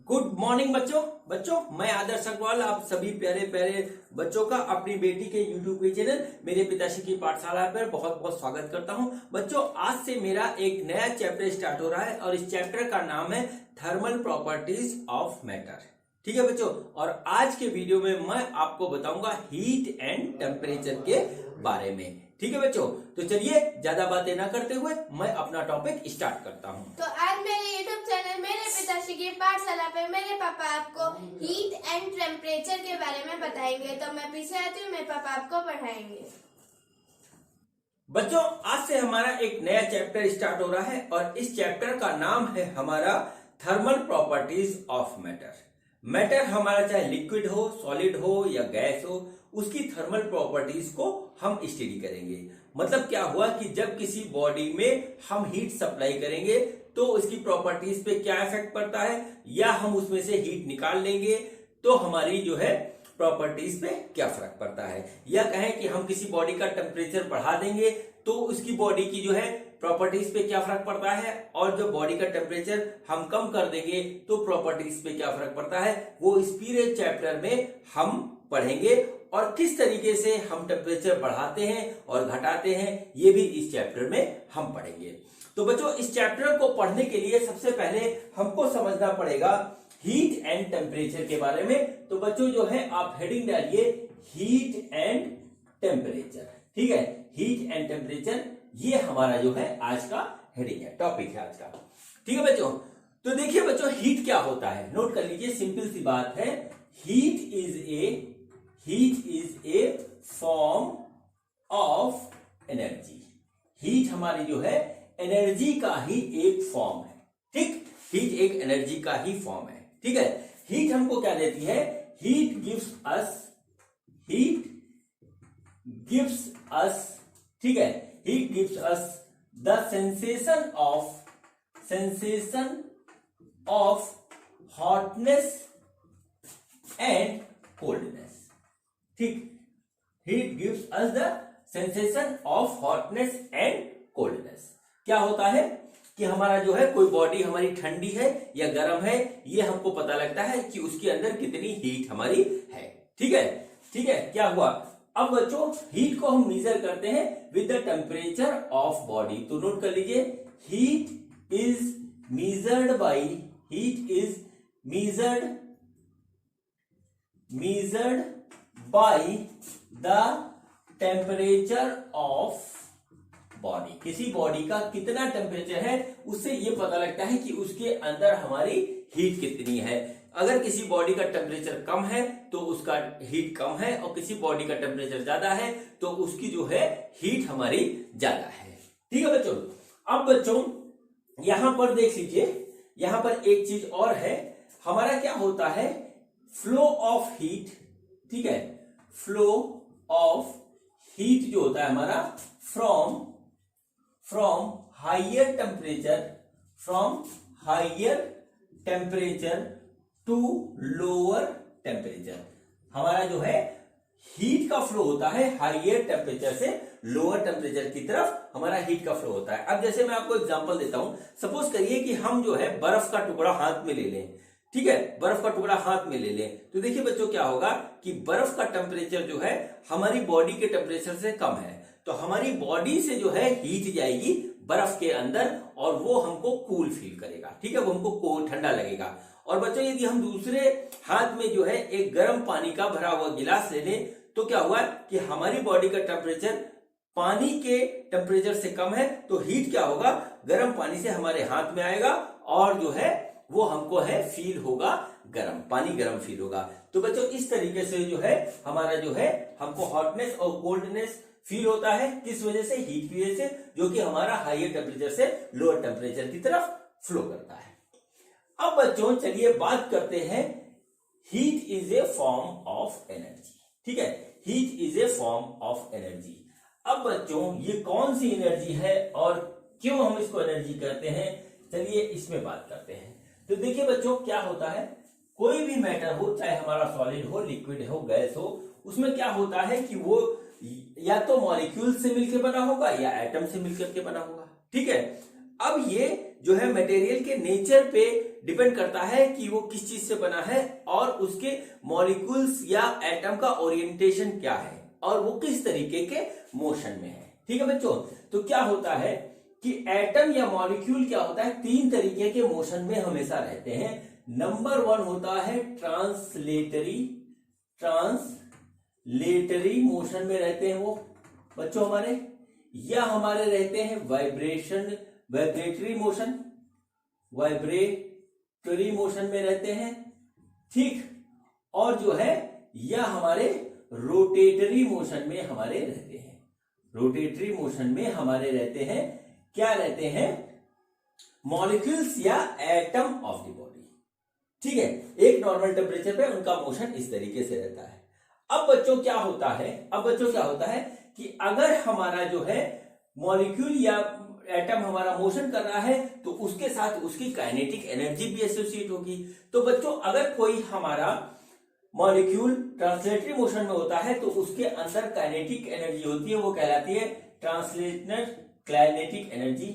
Good morning बच्चों मैं आदर्श अग्रवाल आप सभी प्यारे प्यारे बच्चों का अपनी बेटी के यूट्यूब के चैनल मेरे पिताश्री की पाठशाला पर बहुत बहुत स्वागत करता हूं। बच्चों आज से मेरा एक नया चैप्टर स्टार्ट हो रहा है और इस चैप्टर का नाम है थर्मल प्रॉपर्टीज ऑफ मैटर। ठीक है बच्चों, और आज के वीडियो में मैं आपको बताऊंगा हीट एंड टेम्परेचर के बारे में। ठीक है बच्चों, तो चलिए ज्यादा बातें ना करते हुए मैं अपना टॉपिक स्टार्ट करता हूँ। तो आज मेरे यूट्यूब चैनल मेरे पिताश्री की पाठशाला पे मेरे पापा आपको हीट एंड टेम्परेचर के बारे में बताएंगे। तो मैं पीछे आती हूँ, मेरे पापा आपको पढ़ाएंगे। बच्चों आज से हमारा एक नया चैप्टर स्टार्ट हो रहा है और इस चैप्टर का नाम है हमारा thermal properties of matter. Matter हमारा चाहे लिक्विड हो, सॉलिड हो या गैस हो, उसकी थर्मल प्रॉपर्टीज को हम स्टडी करेंगे। मतलब क्या हुआ कि जब किसी बॉडी में हम हीट सप्लाई करेंगे तो उसकी प्रॉपर्टीज पे क्या इफेक्ट पड़ता है, या हम उसमें से हीट निकाल लेंगे तो हमारी जो है प्रॉपर्टीज पे क्या फर्क पड़ता है, या कहें कि हम किसी बॉडी का टेम्परेचर बढ़ा देंगे तो उसकी बॉडी की जो है प्रॉपर्टीज पे क्या फर्क पड़ता है, और जो बॉडी का टेम्परेचर हम कम कर देंगे तो प्रॉपर्टीज पे क्या फर्क पड़ता है, वो इस पूरे चैप्टर में हम पढ़ेंगे। और किस तरीके से हम टेम्परेचर बढ़ाते हैं और घटाते हैं ये भी इस चैप्टर में हम पढ़ेंगे। तो बच्चों इस चैप्टर को पढ़ने के लिए सबसे पहले हमको समझना पड़ेगा हीट एंड टेम्परेचर के बारे में। तो बच्चों जो है आप हेडिंग डालिए हीट एंड टेम्परेचर। ठीक है, हीट एंड टेम्परेचर ये हमारा जो है आज का हेडिंग है, टॉपिक है आज का। ठीक है बच्चों, तो देखिए बच्चों हीट क्या होता है, नोट कर लीजिए, सिंपल सी बात है। Heat is a form of energy. Heat हमारी जो है एनर्जी का ही एक फॉर्म है। ठीक, हीट एक एनर्जी का ही फॉर्म है। ठीक है, हीट हमको क्या देती है, हीट गिव्स अस ठीक है, heat gives us the sensation of hotness and coldness. ठीक, heat gives us the sensation of hotness and coldness. क्या होता है कि हमारा जो है कोई बॉडी हमारी ठंडी है या गर्म है, ये हमको पता लगता है कि उसके अंदर कितनी हीट हमारी है। ठीक है, ठीक है, क्या हुआ, अब बच्चों हीट को हम मेजर करते हैं with the temperature of body. तो नोट कर लीजिए, heat is measured by the temperature of body. किसी बॉडी का कितना टेम्परेचर है उससे ये पता लगता है कि उसके अंदर हमारी हीट कितनी है। अगर किसी बॉडी का टेम्परेचर कम है तो उसका हीट कम है, और किसी बॉडी का टेम्परेचर ज्यादा है तो उसकी जो है हीट हमारी ज्यादा है। ठीक है बच्चों, अब बच्चों यहां पर देख लीजिए, यहां पर एक चीज और है, हमारा क्या होता है, फ्लो ऑफ हीट। ठीक है, फ्लो ऑफ हीट जो होता है हमारा from higher temperature to lower temperature. हमारा जो है हीट का फ्लो होता है हायर टेम्परेचर से लोअर टेम्परेचर की तरफ, हमारा हीट का फ्लो होता है। अब जैसे मैं आपको एग्जांपल देता हूं, सपोज करिए कि हम जो है बर्फ का टुकड़ा हाथ में ले लें। ठीक है, बर्फ का टुकड़ा हाथ में ले लें तो देखिए बच्चों क्या होगा कि बर्फ का टेम्परेचर जो है हमारी बॉडी के टेम्परेचर से कम है, तो हमारी बॉडी से जो है हीट जाएगी बर्फ के अंदर और वो हमको कूल फील करेगा। ठीक है, वो हमको ठंडा लगेगा। और बच्चों यदि हम दूसरे हाथ में जो है एक गर्म पानी का भरा हुआ गिलास ले लें तो क्या हुआ कि हमारी बॉडी का टेम्परेचर पानी के टेम्परेचर से कम है, तो हीट क्या होगा, गर्म पानी से हमारे हाथ में आएगा और जो है वो हमको है फील होगा गर्म, पानी गर्म फील होगा। तो बच्चों इस तरीके से जो है हमारा जो है हमको हॉटनेस और कोल्डनेस फील होता है, किस वजह से, हीट की वजह से, जो कि हमारा हायर टेम्परेचर से लोअर टेम्परेचर की तरफ फ्लो करता है। अब बच्चों चलिए बात करते हैं, heat is a form of energy. ठीक है, heat is a form of energy. अब बच्चों ये कौन सी एनर्जी है और क्यों हम इसको एनर्जी कहते हैं, चलिए इसमें बात करते हैं। तो देखिए बच्चों क्या होता है, कोई भी मैटर हो, चाहे हमारा सॉलिड हो, लिक्विड हो, गैस हो, उसमें क्या होता है कि वो या तो मॉलिक्यूल से मिलकर बना होगा या एटम से मिलकर के बना होगा। ठीक है, अब ये जो है मटेरियल के नेचर पे डिपेंड करता है कि वो किस चीज से बना है और उसके मॉलिक्यूल्स या एटम का ओरिएंटेशन क्या है और वो किस तरीके के मोशन में है। ठीक है बच्चों, तो क्या होता है कि एटम या मॉलिक्यूल क्या होता है, तीन तरीके के मोशन में हमेशा रहते हैं। नंबर वन होता है ट्रांसलेटरी मोशन में रहते हैं वो बच्चों हमारे, या हमारे रहते हैं वाइब्रेटरी मोशन में रहते हैं, ठीक। और जो है या हमारे रोटेटरी मोशन में हमारे रहते हैं। रोटेटरी मोशन में हमारे रहते हैं, क्या रहते हैं, मॉलिक्यूल्स या एटम ऑफ द बॉडी। ठीक है, एक नॉर्मल टेम्परेचर पे उनका मोशन इस तरीके से रहता है। अब बच्चों क्या होता है कि अगर हमारा जो है मॉलिक्यूल या एटम हमारा मोशन कर रहा है तो उसके साथ उसकी काइनेटिक एनर्जी भी एसोसिएट होगी। तो बच्चों अगर कोई हमारा मॉलिक्यूल ट्रांसलेटरी मोशन में होता है तो उसके अंदर काइनेटिक एनर्जी होती है, वो कहलाती है ट्रांसलेशनल काइनेटिक एनर्जी।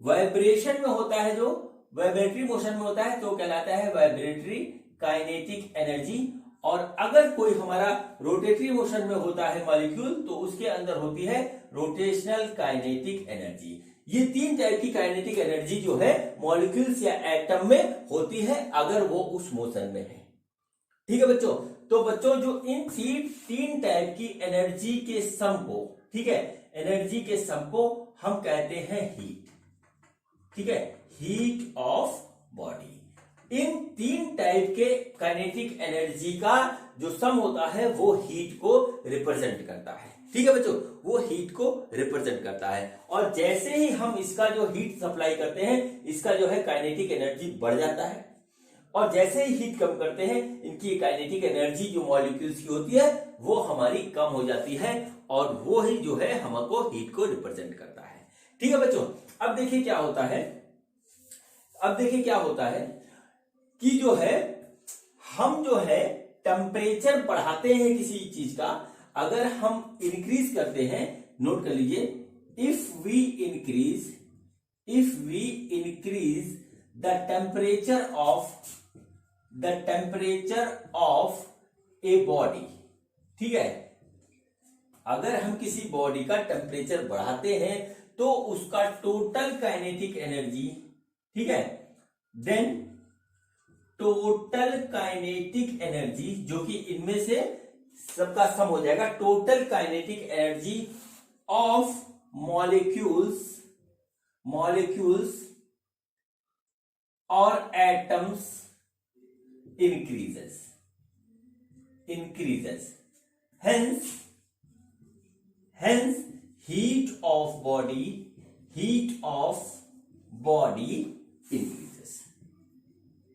वाइब्रेशन में होता है, जो वाइब्रेटरी मोशन में होता है तो कहलाता है वाइब्रेटरी काइनेटिक एनर्जी। और अगर कोई हमारा रोटेटरी मोशन में होता है मॉलिक्यूल तो उसके अंदर होती है रोटेशनल काइनेटिक एनर्जी। ये तीन टाइप की काइनेटिक एनर्जी जो है मॉलिक्यूल्स या एटम में होती है अगर वो उस मोशन में है। ठीक है बच्चों, तो बच्चों जो इन तीन टाइप की एनर्जी के सम को, ठीक है, एनर्जी के सम को हम कहते हैं हीट। ठीक है, हीट ऑफ बॉडी। इन तीन टाइप के काइनेटिक एनर्जी का जो सम होता है वो हीट को रिप्रेजेंट करता है। ठीक है बच्चों, वो हीट को रिप्रेजेंट करता है। और जैसे ही हम इसका जो हीट सप्लाई करते हैं इसका जो है काइनेटिक एनर्जी बढ़ जाता है, और जैसे ही हीट कम करते हैं इनकी काइनेटिक एनर्जी जो मॉलिक्यूल्स की होती है वो हमारी कम हो जाती है, और वो ही जो है हमको हीट को रिप्रेजेंट करता है। ठीक है बच्चों, अब देखिए क्या होता है कि जो है हम जो है टेम्परेचर बढ़ाते हैं किसी चीज का, अगर हम इंक्रीज करते हैं, नोट कर लीजिए, if we increase the temperature of a body. ठीक है, अगर हम किसी बॉडी का टेम्परेचर बढ़ाते हैं तो उसका टोटल काइनेटिक एनर्जी, ठीक है, देन टोटल काइनेटिक एनर्जी जो कि इनमें से सबका सम हो जाएगा, total kinetic energy of molecules और atoms increases hence heat of body increases।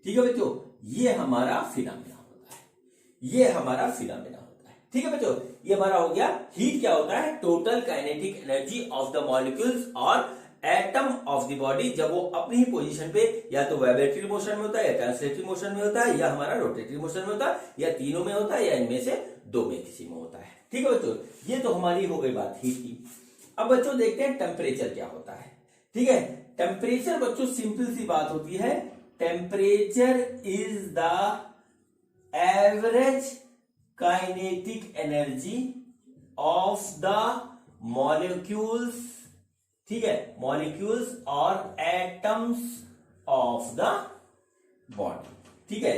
ठीक है बच्चों, ये हमारा फिनोमेना होता है। ठीक है बच्चों, ये हमारा हो गया हीट क्या होता है, total kinetic energy of the molecules और एटम ऑफ द बॉडी, जब वो अपनी ही पोजीशन पे या तो वाइब्रेटरी मोशन में होता है या ट्रांसलेटरी मोशन में होता है या हमारा रोटेटरी मोशन में होता है या तीनों में होता है या इनमें से दो में किसी में होता है। ठीक है बच्चों, ये तो हमारी हो गई बात हीट की। अब बच्चों देखते हैं टेम्परेचर क्या होता है। ठीक है, टेम्परेचर बच्चों सिंपल सी बात होती है, temperature is the average kinetic energy of the molecules, ठीक है, मॉलिक्यूल्स और एटम्स ऑफ द बॉडी। ठीक है,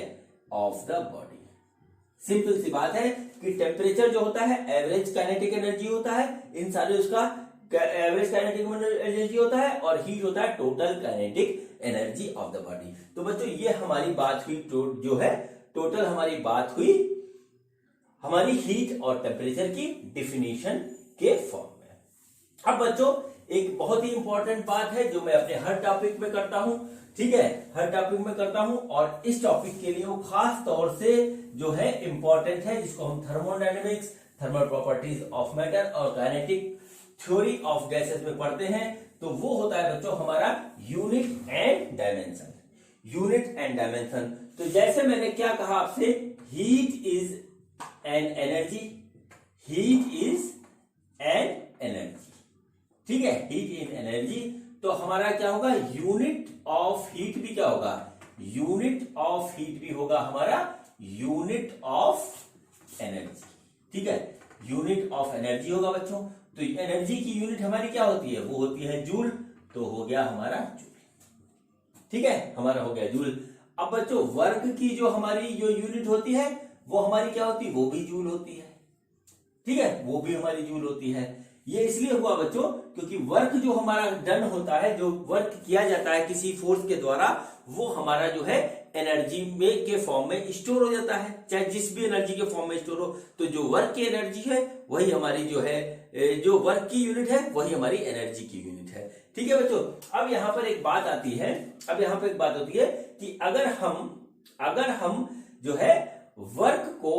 ऑफ द बॉडी। सिंपल सी बात है कि टेम्परेचर जो होता है एवरेज काइनेटिक एनर्जी होता है, इन सारे उसका एवरेज काइनेटिक एनर्जी होता है, और हीट होता है total kinetic energy of the body. तो बच्चों ये हमारी बात हुई, जो है टोटल हमारी बात हुई हमारी हीट और टेम्परेचर की डिफिनीशन के फॉर्म में। अब बच्चों एक बहुत ही इंपॉर्टेंट बात है जो मैं अपने हर टॉपिक में करता हूं, ठीक है, हर टॉपिक में करता हूं, और इस टॉपिक के लिए वो खास तौर से जो है इंपॉर्टेंट है, जिसको हम thermodynamics, thermal properties of matter और काइनेटिक थ्योरी ऑफ गैसेस में पढ़ते हैं। तो वो होता है बच्चों हमारा यूनिट एंड डायमेंशन। तो जैसे मैंने क्या कहा आपसे, हीट इज एन एनर्जी, ठीक है, हीट इज एनर्जी। तो हमारा क्या होगा, यूनिट ऑफ हीट भी क्या होगा, यूनिट ऑफ हीट भी होगा हमारा यूनिट ऑफ एनर्जी। ठीक है, यूनिट ऑफ एनर्जी होगा बच्चों। तो एनर्जी की यूनिट हमारी क्या होती है, वो होती है जूल। तो हो गया हमारा जूल। ठीक है, हमारा हो गया जूल। अब बच्चों वर्क की जो हमारी जो यूनिट होती है वो हमारी क्या होती है, वो भी जूल होती है। ठीक है, वो भी हमारी जूल होती है। ये इसलिए हुआ बच्चों क्योंकि वर्क जो हमारा डन होता है, जो वर्क किया जाता है किसी फोर्स के द्वारा, वो हमारा जो है एनर्जी में के फॉर्म में स्टोर हो जाता है, चाहे जिस भी एनर्जी के फॉर्म में स्टोर हो। तो जो वर्क की एनर्जी है वही हमारी जो है, जो वर्क की यूनिट है वही हमारी एनर्जी की यूनिट है। ठीक है बच्चों, अब यहां पर एक बात आती है, अब यहां पर एक बात होती है कि अगर हम जो है वर्क को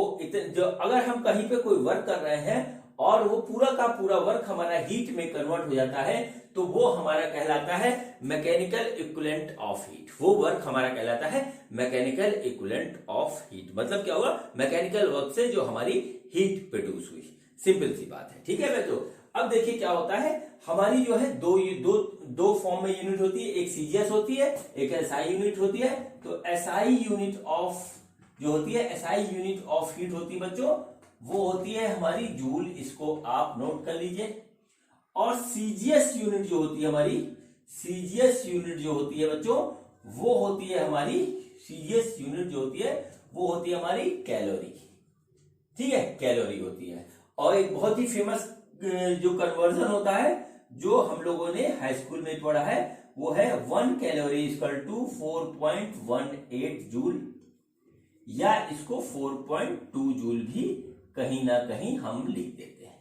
अगर हम कहीं पे कोई वर्क कर रहे हैं और वो पूरा का पूरा वर्क हमारा हीट में कन्वर्ट हो जाता है, तो वो हमारा कहलाता है मैकेनिकल इक्विवेलेंट ऑफ हीट। वो वर्क हमारा कहलाता है मैकेनिकल इक्विवेलेंट ऑफ हीट। मतलब क्या होगा, मैकेनिकल वर्क से जो हमारी हीट प्रोड्यूस हुई। सिंपल सी बात है। ठीक है बच्चों, अब देखिए क्या होता है, हमारी जो है दो फॉर्म में यूनिट होती है, एक सीजीएस होती है, एक एसआई यूनिट होती है। तो एसआई यूनिट ऑफ जो होती है, एसआई यूनिट ऑफ हीट होती है बच्चों, वो होती है हमारी जूल। इसको आप नोट कर लीजिए। और सीजीएस यूनिट जो होती है हमारी, सीजीएस यूनिट जो होती है बच्चों, वो होती है हमारी, सीजीएस यूनिट जो होती है वो होती है हमारी कैलोरी। ठीक है, कैलोरी होती है। और एक बहुत ही फेमस जो कन्वर्जन होता है जो हम लोगों ने हाई स्कूल में पढ़ा है, वो है 1 कैलोरी इक्वल टू 4.18 जूल, या इसको 4.2 जूल भी कहीं ना कहीं हम लिख देते हैं।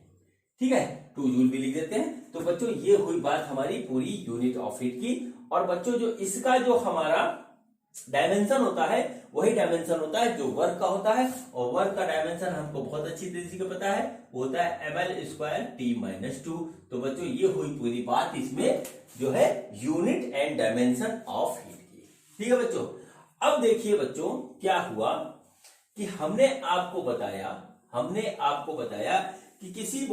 ठीक है, 2 जूल भी लिख देते हैं। तो बच्चों ये हुई बात हमारी पूरी यूनिट ऑफ हीट की। और बच्चों जो इसका जो हमारा डायमेंशन होता है वही डायमेंशन होता है जो वर्क का होता है। और वर्क का डायमेंशन हमको बहुत अच्छी तरीके से पता है, वो होता है ml²T-2। तो बच्चों ये हुई पूरी बात इसमें जो है unit and dimension of heat की। ठीक है बच्चों, अब देखिए बच्चों क्या हुआ कि हमने आपको बताया कि किसी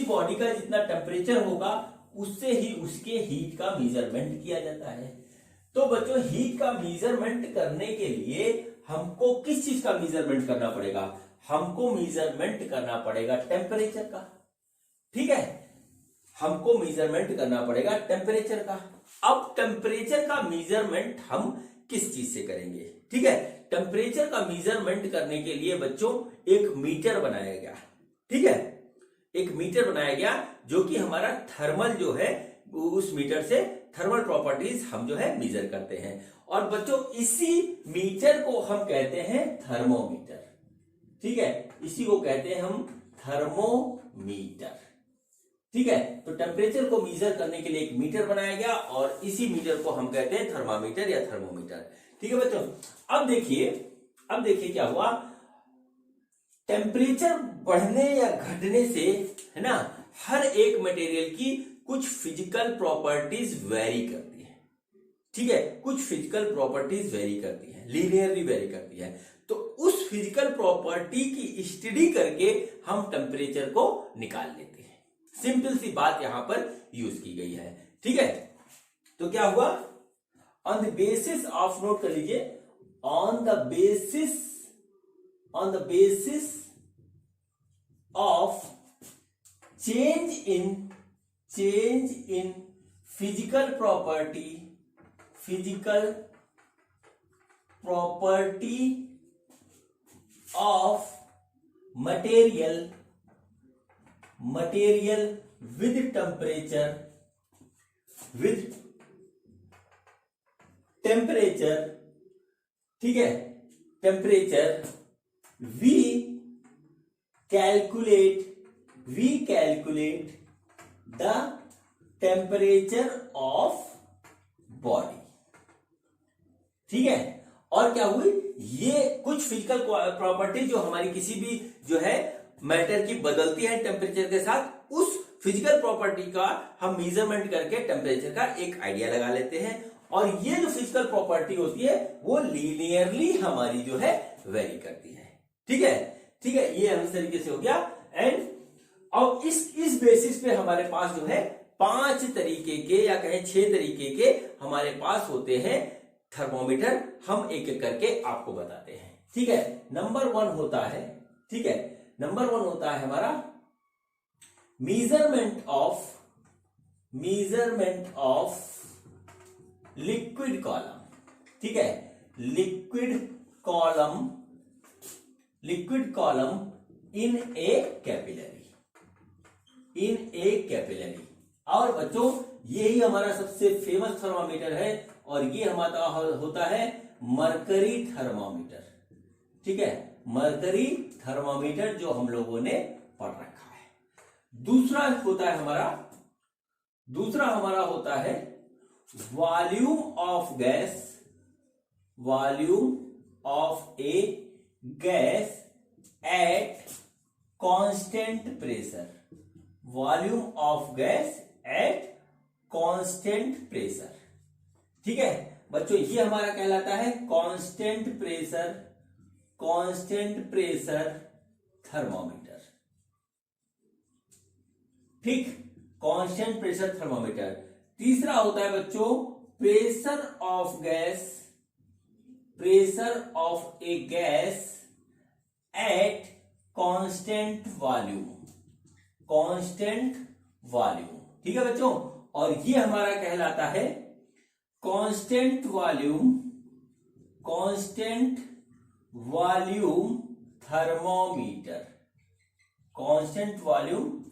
बॉडी का जितना टेम्परेचर होगा उससे ही उसके हीट का मेजरमेंट किया जाता है। तो बच्चों हीट का मेजरमेंट करने के लिए हमको किस चीज का मेजरमेंट करना पड़ेगा, हमको मेजरमेंट करना पड़ेगा टेम्परेचर का। ठीक है, हमको मेजरमेंट करना पड़ेगा टेम्परेचर का। अब टेम्परेचर का मेजरमेंट हम किस चीज से करेंगे। ठीक है, टेम्परेचर का मेजरमेंट करने के लिए बच्चों एक मीटर बनाया गया। ठीक है, एक मीटर बनाया गया जो कि हमारा थर्मल जो है, उस मीटर से थर्मल प्रॉपर्टीज हम जो है मेजर करते हैं। और बच्चों इसी मीटर को हम कहते हैं थर्मोमीटर। ठीक है, इसी को कहते हैं हम थर्मोमीटर। ठीक है, तो टेम्परेचर को मेजर करने के लिए एक मीटर बनाया गया और इसी मीटर को हम कहते हैं थर्मामीटर या थर्मोमीटर। ठीक है बच्चों, अब देखिए क्या हुआ, टेम्परेचर बढ़ने या घटने से, है ना, हर एक मटेरियल की कुछ फिजिकल प्रॉपर्टीज वेरी करती है। ठीक है, कुछ फिजिकल प्रॉपर्टीज वेरी करती है, लीनियरली वेरी करती है। तो उस फिजिकल प्रॉपर्टी की स्टडी करके हम टेम्परेचर को निकाल लेते हैं। सिंपल सी बात यहां पर यूज की गई है। ठीक है, तो क्या हुआ, on the basis of, note कर लीजिए, on the basis of change in physical property of material with temperature, ठीक है, temperature we calculate the temperature of body। ठीक है, और क्या हुई, ये कुछ फिजिकल प्रॉपर्टी जो हमारी किसी भी जो है मैटर की बदलती है टेम्परेचर के साथ, उस फिजिकल प्रॉपर्टी का हम मेजरमेंट करके टेम्परेचर का एक आइडिया लगा लेते हैं। और ये जो फिजिकल प्रॉपर्टी होती है वो लीनियरली हमारी जो है वेरी करती है। ठीक है, ये हम इस तरीके से हो गया। एंड अब इस बेसिस पे हमारे पास जो है 5 तरीके के या कहें 6 तरीके के हमारे पास होते हैं थर्मोमीटर हम एक एक करके आपको बताते हैं। ठीक है, नंबर 1 होता है, ठीक है, नंबर 1 होता है हमारा मेजरमेंट ऑफ लिक्विड कॉलम। ठीक है, liquid column in A capillary. और बच्चों यही हमारा सबसे फेमस थर्मामीटर है और ये हमारा होता है मरकरी थर्मामीटर। ठीक है, मरकरी थर्मामीटर जो हम लोगों ने पढ़ रखा है। दूसरा हमारा होता है volume of A gas at constant pressure. Volume of gas at constant pressure. ठीक है बच्चों, ये हमारा कहलाता है कांस्टेंट प्रेशर थर्मोमीटर। ठीक, कांस्टेंट प्रेशर थर्मोमीटर। तीसरा होता है बच्चों pressure of A gas at constant volume. ठीक है बच्चों, और ये हमारा कहलाता है कांस्टेंट वॉल्यूम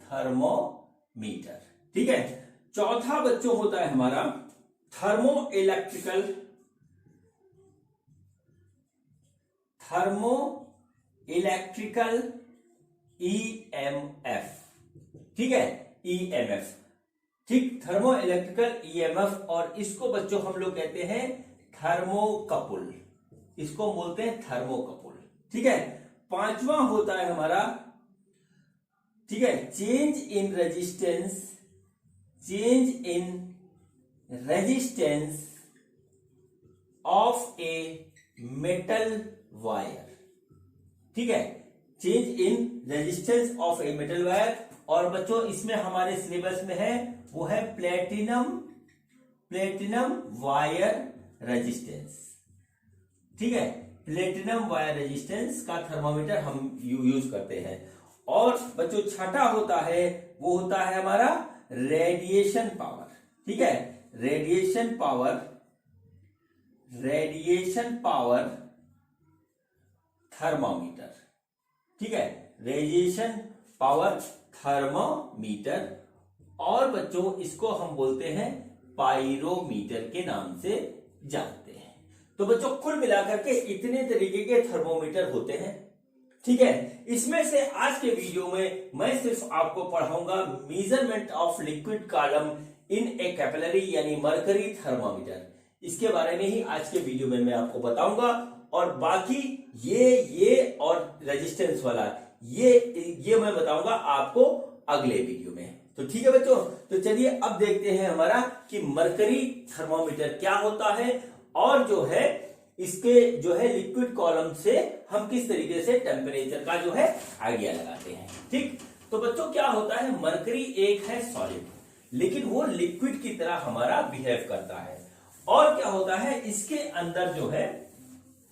थर्मोमीटर। ठीक है, चौथा बच्चों होता है हमारा थर्मो इलेक्ट्रिकल EMF। ठीक है, EMF। ठीक, थर्मो इलेक्ट्रिकल EMF, और इसको बच्चों हम लोग कहते हैं थर्मोकपल। इसको बोलते हैं थर्मोकपल। ठीक है, पांचवा होता है हमारा, ठीक है, change in resistance of a metal wire. ठीक है, change in resistance of a metal wire. और बच्चों इसमें हमारे सिलेबस में है वो है प्लेटिनम वायर रेजिस्टेंस। ठीक है, प्लेटिनम वायर रेजिस्टेंस का थर्मामीटर हम यूज करते हैं। और बच्चों छठा होता है वो होता है हमारा रेडिएशन पावर। ठीक है, रेडिएशन पावर थर्मामीटर। ठीक है, रेडिएशन पावर थर्मामीटर। और बच्चों इसको हम बोलते हैं पाइरोमीटर के नाम से जानते हैं। तो बच्चों कुल मिलाकर के इतने तरीके के थर्मोमीटर होते हैं। ठीक है, इसमें से आज के वीडियो में मैं सिर्फ आपको पढ़ाऊंगा measurement of liquid column in A capillary यानी मरकरी थर्मामीटर। इसके बारे में ही आज के वीडियो में मैं आपको बताऊंगा। और बाकी ये और रेजिस्टेंस वाला ये मैं बताऊंगा आपको अगले वीडियो में। तो ठीक है बच्चों, तो चलिए अब देखते हैं हमारा कि मरकरी थर्मामीटर क्या होता है और जो है इसके जो है लिक्विड कॉलम से हम किस तरीके से टेम्परेचर का जो है आइडिया लगाते हैं। ठीक, तो बच्चों क्या होता है, मरकरी एक है सॉलिड, लेकिन वो लिक्विड की तरह हमारा बिहेव करता है। और क्या होता है, इसके अंदर जो है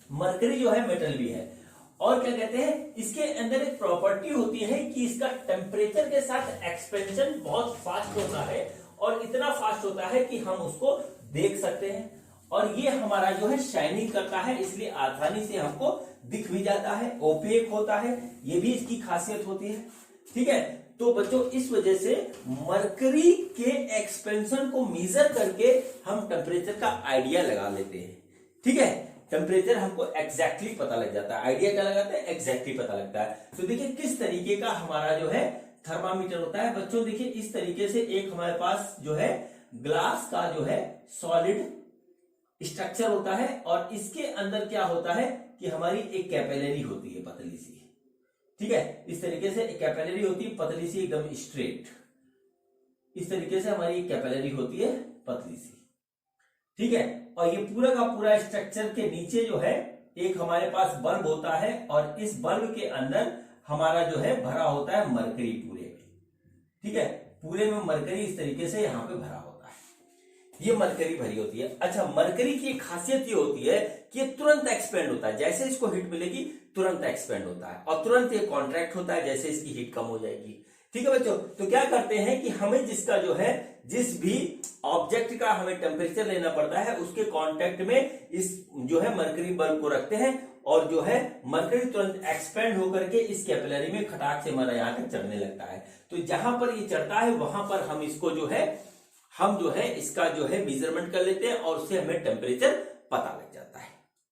मरकरी जो है मेटल भी है। और क्या कहते हैं, इसके अंदर एक प्रॉपर्टी होती है कि इसका टेम्परेचर के साथ एक्सपेंशन बहुत फास्ट होता है, और इतना फास्ट होता है कि हम उसको देख सकते हैं। और ये हमारा जो है शाइनिंग करता है, इसलिए आसानी से हमको दिख भी जाता है, ओपेक होता है, ये भी इसकी खासियत होती है। ठीक है, तो बच्चों इस वजह से मरकरी के एक्सपेंशन को मेजर करके हम टेम्परेचर का आइडिया लगा लेते हैं। ठीक है, टेम्परेचर हमको एग्जैक्टली पता लग जाता है। आइडिया क्या लगाते हैं, एग्जैक्टली पता लगता है। तो देखिए किस तरीके का हमारा जो है थर्मामीटर होता है। बच्चों देखिए इस तरीके से एक हमारे पास जो है ग्लास का जो है सॉलिड स्ट्रक्चर होता है, और इसके अंदर क्या होता है कि हमारी एक कैपिलरी होती है पतली सी। ठीक है, इस तरीके से एक कैपिलरी होती है पतली सी, एकदम स्ट्रेट। इस तरीके से हमारी एक कैपिलरी होती है पतली सी। ठीक है, और ये पूरा का पूरा स्ट्रक्चर के नीचे जो है एक हमारे पास बल्ब होता है, और इस बल्ब के अंदर हमारा जो है भरा होता है मरकरी पूरे में। ठीक है, पूरे में मरकरी इस तरीके से यहां पे भरा होता है। ये मरकरी भरी होती है। अच्छा, मरकरी की एक खासियत ये होती है कि ये तुरंत एक्सपेंड होता है, जैसे इसको हीट मिलेगी तुरंत एक्सपेंड होता है और तुरंत ये कॉन्ट्रैक्ट होता है जैसे इसकी हीट कम हो जाएगी। ठीक है बच्चों, तो क्या करते हैं कि हमें जिसका जो है जिस भी ऑब्जेक्ट का हमें टेम्परेचर लेना पड़ता है उसके कांटेक्ट में इस जो है मरकरी बल्ब को रखते हैं और जो है मरकरी तुरंत एक्सपेंड होकर के इस कैपिलरी में खटाक से हमारा यहाँ तक चढ़ने लगता है। तो जहां पर ये चढ़ता है वहां पर हम इसको जो है इसका जो है मेजरमेंट कर लेते हैं और उससे हमें टेम्परेचर पता लग जाता है।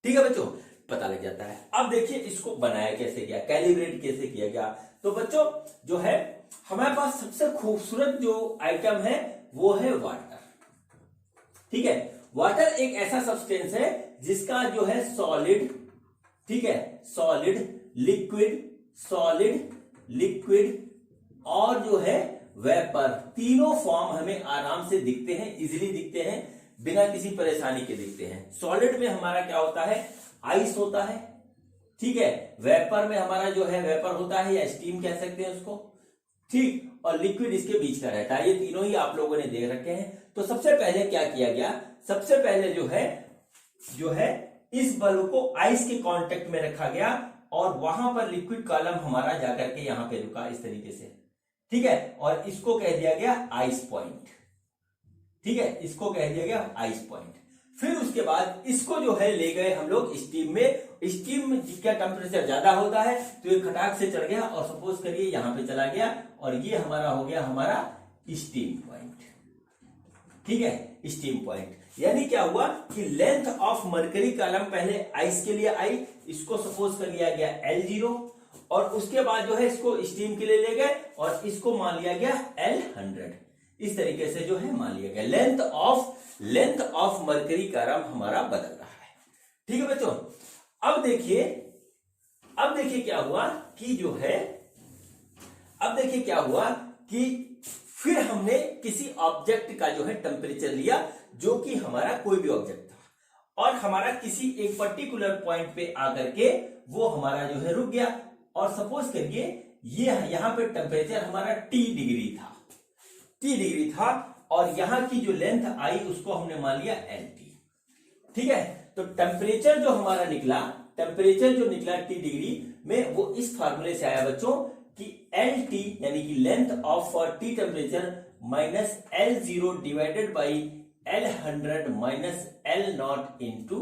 ठीक है बच्चों, पता लग जाता है। अब देखिए इसको बनाया कैसे गया, कैलिब्रेट कैसे किया गया। तो बच्चों जो है हमारे पास सबसे खूबसूरत जो आइटम है वो है वाटर। ठीक है, वाटर एक ऐसा सब्सटेंस है जिसका जो है सॉलिड, ठीक है, सॉलिड लिक्विड और जो है वेपर, तीनों फॉर्म हमें आराम से दिखते हैं, इजीली दिखते हैं, बिना किसी परेशानी के दिखते हैं। सॉलिड में हमारा क्या होता है, आइस होता है। ठीक है, वेपर में हमारा जो है वेपर होता है या स्टीम कह सकते हैं उसको। ठीक, और लिक्विड इसके बीच का रहता है। ये तीनों ही आप लोगों ने देख रखे हैं। तो सबसे पहले क्या किया गया, सबसे पहले जो है इस बल्ब को आइस के कांटेक्ट में रखा गया और वहां पर लिक्विड कॉलम हमारा जाकर के यहां पे रुका इस तरीके से। ठीक है, और इसको कह दिया गया आइस पॉइंट। ठीक है, इसको कह दिया गया आइस पॉइंट। फिर उसके बाद इसको जो है ले गए हम लोग स्टीम में। स्टीम में जिसका टेम्परेचर ज्यादा होता है तो ये खटाक से चढ़ गया और सपोज करिए यहां पे चला गया और ये हमारा हो गया हमारा स्टीम पॉइंट। ठीक है, स्टीम पॉइंट यानी क्या हुआ कि लेंथ ऑफ मरकरी कॉलम पहले आइस के लिए आई, इसको सपोज कर लिया गया L0 और उसके बाद जो है इसको स्टीम के लिए ले गए और इसको मान लिया गया L100। इस तरीके से जो है मान लिया गया लेंथ ऑफ मरकरी कॉलम हमारा बदल रहा है। ठीक है बच्चों, अब देखिए क्या हुआ कि जो है अब देखिए क्या हुआ कि फिर हमने किसी ऑब्जेक्ट का जो है टेम्परेचर लिया जो कि हमारा कोई भी ऑब्जेक्ट था और हमारा किसी एक पर्टिकुलर पॉइंट पे आकर के वो हमारा जो है रुक गया और सपोज करिए ये यहां पे टेम्परेचर हमारा T डिग्री था और यहां की जो लेंथ आई उसको हमने मान लिया LT। ठीक है, तो टेम्परेचर जो हमारा निकला T डिग्री में वो इस फार्मूले से आया बच्चों कि LT यानी कि length of T temperature minus L0 divided by L100 minus L0 into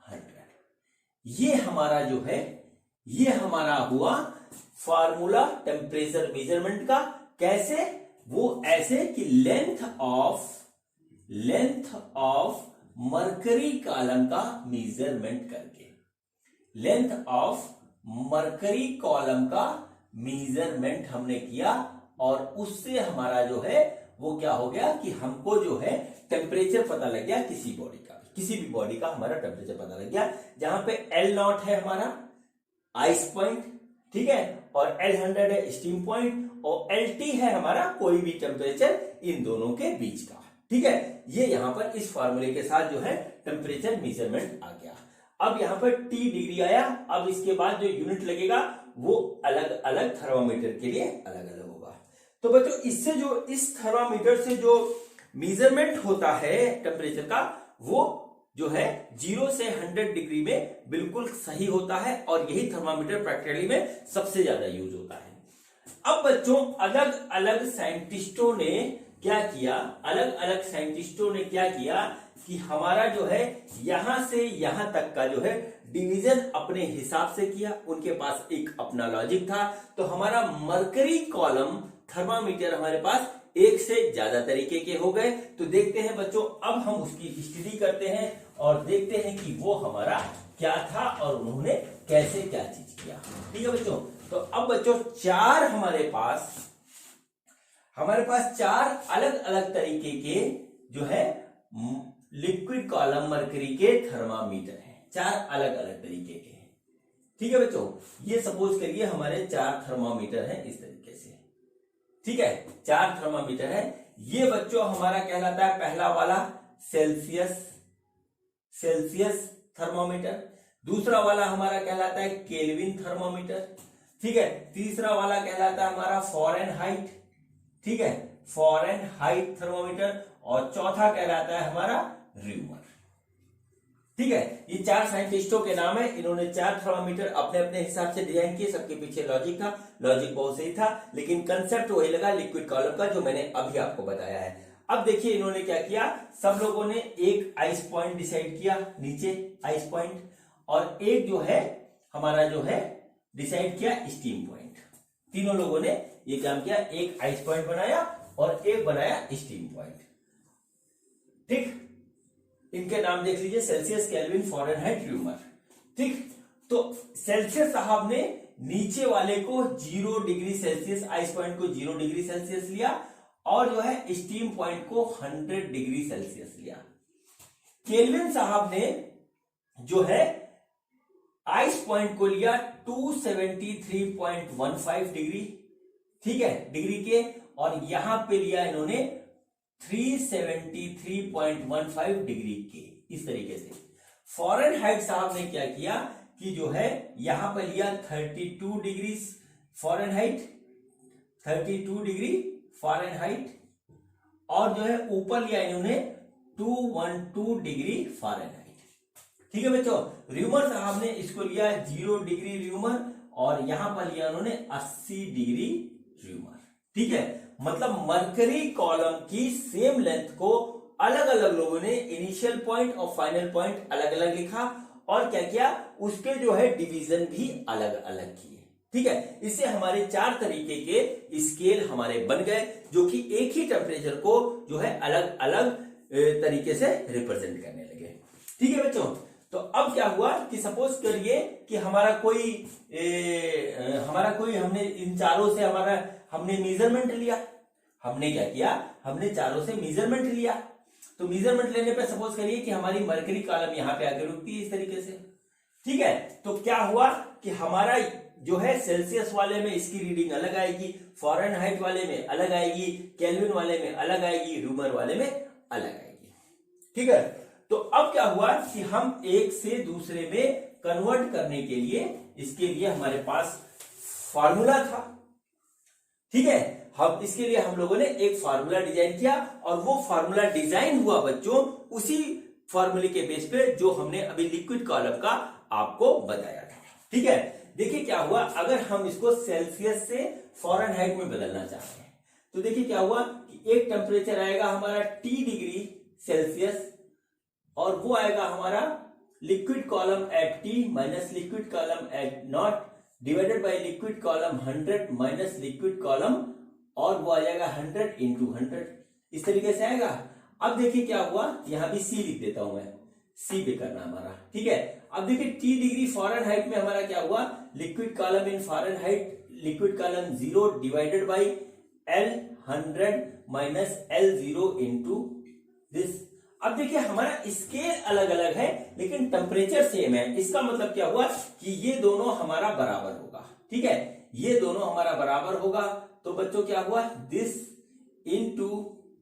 100। ये हमारा जो है ये हमारा हुआ फार्मूला टेम्परेचर मेजरमेंट का। कैसे, वो ऐसे कि लेंथ ऑफ मरकरी कॉलम का मेजरमेंट करके, लेंथ ऑफ मरकरी कॉलम का मेजरमेंट हमने किया और उससे हमारा जो है वो क्या हो गया कि हमको जो है टेम्परेचर पता लग गया किसी भी बॉडी का हमारा टेम्परेचर पता लग गया। जहां पे L0 है हमारा आइस पॉइंट, ठीक है, और L100 है स्टीम पॉइंट और LT है हमारा कोई भी टेम्परेचर इन दोनों के बीच का। ठीक है, ये यहां पर इस फार्मूले के साथ जो है टेम्परेचर मेजरमेंट आ गया। अब यहां पर T डिग्री आया। अब इसके बाद जो यूनिट लगेगा वो अलग अलग थर्मामीटर के लिए अलग अलग होगा। तो बच्चों इससे जो इस थर्मामीटर से जो मेजरमेंट होता है टेम्परेचर का वो जो है 0 से 100 डिग्री में बिल्कुल सही होता है और यही थर्मामीटर प्रैक्टिकली में सबसे ज्यादा यूज होता है। अब बच्चों अलग अलग साइंटिस्टों ने क्या किया कि हमारा जो है यहां से यहां तक का जो है डिवीजन अपने हिसाब से किया। उनके पास एक अपना लॉजिक था। तो हमारा मरकरी कॉलम थर्मामीटर हमारे पास एक से ज्यादा तरीके के हो गए। तो देखते हैं बच्चों, अब हम उसकी स्टडी करते हैं और देखते हैं कि वो हमारा क्या था और उन्होंने कैसे क्या चीज किया। ठीक है बच्चों, तो अब बच्चों हमारे पास चार अलग अलग तरीके के जो है लिक्विड कॉलम मरकरी के थर्मामीटर हैं। चार अलग अलग तरीके के हैं। ठीक है बच्चों, ये सपोज करिए हमारे 4 थर्मामीटर हैं इस तरीके से। ठीक है, 4 थर्मामीटर है। ये बच्चों हमारा कहलाता है पहला वाला सेल्सियस थर्मामीटर। दूसरा वाला हमारा कहलाता है केल्विन थर्मामीटर। ठीक है, तीसरा वाला कहलाता है हमारा फ़ारेनहाइट। ठीक है, फ़ारेनहाइट थर्मोमीटर और चौथा कहलाता है हमारा र्यूमर। ठीक है, ये 4 साइंटिस्टों के नाम है। इन्होंने 4 थर्मामीटर अपने अपने हिसाब से डिजाइन किए। सबके पीछे लॉजिक था, लॉजिक बहुत सही था, लेकिन कंसेप्ट वही लगा लिक्विड कॉलम का जो मैंने अभी आपको बताया है। अब देखिए इन्होंने क्या किया, सब लोगों ने एक आइस पॉइंट डिसाइड किया, नीचे आइस पॉइंट, और एक जो है हमारा जो है डिसाइड किया स्टीम पॉइंट। तीनों लोगों ने ये काम किया, एक आइस पॉइंट बनाया और एक बनाया स्टीम पॉइंट। ठीक, इनके नाम देख लीजिए, सेल्सियस, केल्विन, फ़ारेनहाइट, र्यूमर। ठीक, तो सेल्सियस साहब ने नीचे वाले को 0 डिग्री सेल्सियस, आइस पॉइंट को 0 डिग्री सेल्सियस लिया, और जो है स्टीम पॉइंट को 100 डिग्री सेल्सियस लिया। केल्विन साहब ने जो है आइस पॉइंट को लिया 273.15 डिग्री, ठीक है, डिग्री के, और यहां पे लिया इन्होंने 373.15 डिग्री के, इस तरीके से। फ़ारेनहाइट साहब ने क्या किया कि जो है यहां पर लिया 32 डिग्री फ़ारेनहाइट, 32 डिग्री फ़ारेनहाइट, और जो है ऊपर लिया इन्होंने 212 डिग्री फ़ारेनहाइट। ठीक है बच्चों, र्यूमर साहब ने इसको लिया 0 डिग्री र्यूमर, और यहां पर लिया उन्होंने 80 डिग्री र्यूमर। ठीक है, मतलब मरकरी कॉलम की सेम लेंथ को अलग अलग लोगों ने इनिशियल पॉइंट और फाइनल पॉइंट अलग अलग लिखा, और क्या किया, उसके जो है डिवीजन भी अलग अलग किए। ठीक है, इससे हमारे 4 तरीके के स्केल हमारे बन गए, जो कि एक ही टेम्परेचर को जो है अलग अलग तरीके से रिप्रेजेंट करने लगे। ठीक है बच्चों, तो अब क्या हुआ कि सपोज करिए कि हमारा कोई हमने इन चारों से हमने मेजरमेंट लिया। हमने क्या किया, हमने चारों से मेजरमेंट लिया। तो मेजरमेंट लेने पे सपोज करिए कि हमारी मरकरी कॉलम यहां पे आके रुकती है इस तरीके से। ठीक है, तो क्या हुआ कि हमारा जो है सेल्सियस वाले में इसकी रीडिंग अलग आएगी, फ़ारेनहाइट वाले में अलग आएगी, केल्विन वाले में अलग आएगी, र्यूमर वाले में अलग आएगी। ठीक है, तो अब क्या हुआ कि हम एक से दूसरे में कन्वर्ट करने के लिए, इसके लिए हमारे पास फार्मूला था। ठीक है, हम इसके लिए हम लोगों ने एक फार्मूला डिजाइन किया, और वो फार्मूला डिजाइन हुआ बच्चों उसी फार्मूले के बेस पे जो हमने अभी लिक्विड कॉलम का आपको बताया था। ठीक है, देखिए क्या हुआ, अगर हम इसको सेल्सियस से फ़ारेनहाइट में बदलना चाहते हैं, तो देखिए क्या हुआ कि एक टेम्परेचर आएगा हमारा T डिग्री सेल्सियस, और वो आएगा हमारा liquid column at T minus liquid column at not divided by liquid column 100 minus liquid column, और वो आ जाएगा 100 इंटू 100, इस तरीके से आएगा। अब देखिए क्या हुआ, यहां भी C लिख देता हूं मैं, C पे करना हमारा। ठीक है, अब देखिए T डिग्री फ़ारेनहाइट में हमारा क्या हुआ, liquid column in Fahrenheit, liquid column 0 divided by L 100 minus L0 into this. अब देखिए हमारा स्केल अलग अलग है लेकिन टेम्परेचर सेम है। इसका मतलब क्या हुआ कि ये दोनों हमारा बराबर होगा। ठीक है, ये दोनों हमारा बराबर होगा, तो बच्चों क्या हुआ, this into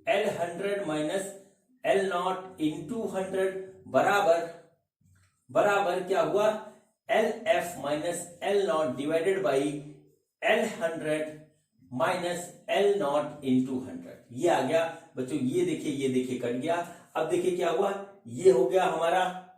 L100 minus L0 into 100 बराबर क्या हुआ, LF minus L0 divided by L100 minus L0 into 100। ये आ गया बच्चों, ये देखिए कट गया। अब देखिए क्या हुआ, ये हो गया हमारा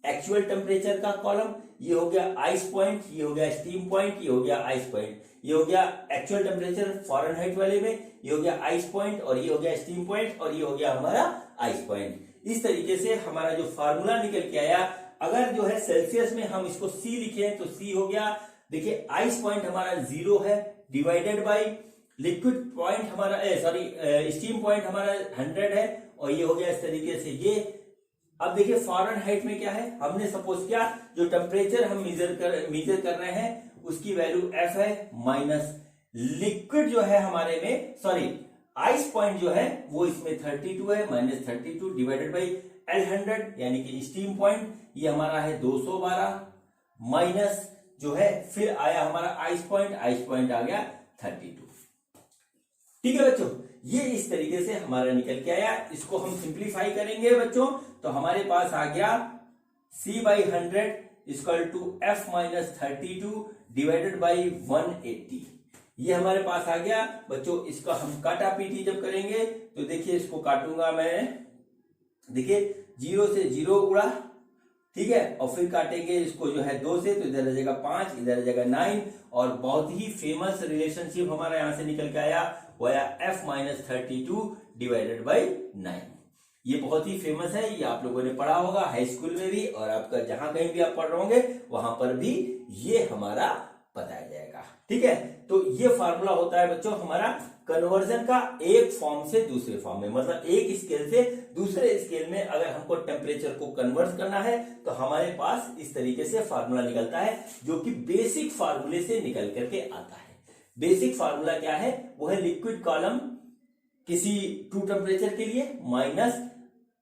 एक्चुअल टेम्परेचर का कॉलम, ये हो गया आइस पॉइंट, ये हो गया स्टीम पॉइंट, ये हो गया आइस पॉइंट, ये हो गया एक्चुअल टेम्परेचर फ़ारेनहाइट वाले में, ये हो गया आइस पॉइंट, और ये हो गया स्टीम पॉइंट, और ये हो गया हमारा आइस पॉइंट। इस तरीके से हमारा जो फार्मूला निकल के आया, अगर जो है सेल्सियस में हम इसको C लिखे तो C हो गया, देखिए आइस पॉइंट हमारा 0 है डिवाइडेड बाई लिक्विड पॉइंट हमारा स्टीम पॉइंट हमारा 100 है, और ये हो गया इस तरीके से ये। अब देखिए फ़ारेनहाइट में क्या है, हमने सपोज किया जो टेम्परेचर हम मेजर कर रहे हैं उसकी वैल्यू F है, माइनस लिक्विड जो है हमारे में आइस पॉइंट जो है वो इसमें 32 है, माइनस 32 डिवाइडेड बाई L100 यानी कि स्टीम पॉइंट ये हमारा है 212, माइनस जो है फिर आया हमारा आइस पॉइंट आ गया 32। ठीक है बच्चों, ये इस तरीके से हमारा निकल के आया। इसको हम सिंप्लीफाई करेंगे बच्चों, तो हमारे पास आ गया C/100 equal to F minus 32 divided by 180। ये हमारे पास आ गया बच्चों। इसका हम काटा पीटी जब करेंगे तो देखिए इसको काटूंगा मैं, देखिए 0 से 0 उड़ा, ठीक है, और फिर काटेंगे इसको जो है 2 से, तो इधर आ जाएगा 5, इधर आ जाएगा 9, और बहुत ही फेमस रिलेशनशिप हमारा यहां से निकल के आया, वो आया f-32 डिवाइडेड बाई 9। ये बहुत ही फेमस है, ये आप लोगों ने पढ़ा होगा हाई स्कूल में भी, और आपका जहां कहीं भी आप पढ़ रहे होंगे वहां पर भी ये हमारा बताया जाएगा, ठीक है। तो ये फार्मूला होता है बच्चों हमारा कन्वर्जन का एक फॉर्म से दूसरे फॉर्म में, मतलब एक स्केल से दूसरे स्केल में अगर हमको टेम्परेचर को कन्वर्ट करना है तो हमारे पास इस तरीके से फार्मूला निकलता है, जो कि बेसिक फार्मूले से निकल करके आता है। बेसिक फार्मूला क्या है, वो है लिक्विड कॉलम किसी ट्रू टेम्परेचर के लिए माइनस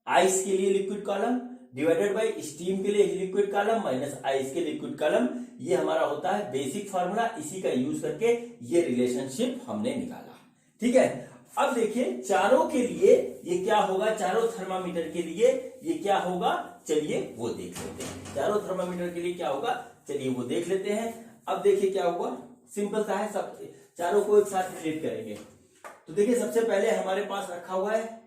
आइस के लिए liquid column divided by steam के लिए लिक्विड कॉलम माइनस आइस के लिक्विड कॉलम। ये हमारा होता है बेसिक फार्मूला, इसी का यूज करके ये रिलेशनशिप हमने निकाला, ठीक है। अब देखिए चारों के लिए ये क्या होगा, चारों थर्मामीटर के लिए ये क्या होगा, चलिए वो देख लेते हैं। चारों थर्मामीटर के लिए क्या होगा, चलिए वो देख लेते हैं। अब देखिए क्या होगा, सिंपल सा है, सब चारों को एक साथ रिलेट करेंगे। तो देखिए सबसे पहले हमारे पास रखा हुआ है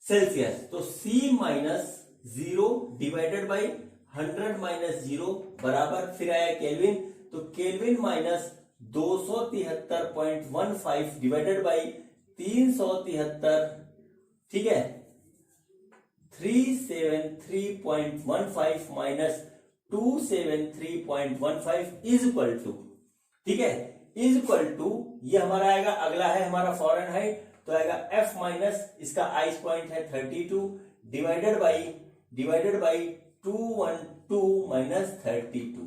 सेल्सियस, तो C-0 डिवाइडेड बाई 100-0 बराबर, फिर आया केल्विन, तो केल्विन माइनस 273.15 डिवाइडेड बाई 373, ठीक है, 373.15 माइनस 273.15 इज इक्वल टू, ठीक है, इज इक्वल टू, ये हमारा आएगा, अगला है हमारा फॉरेनहाइट, तो आएगा F माइनस इसका आइस पॉइंट है 32 डिवाइडेड बाई 212 माइनस 32,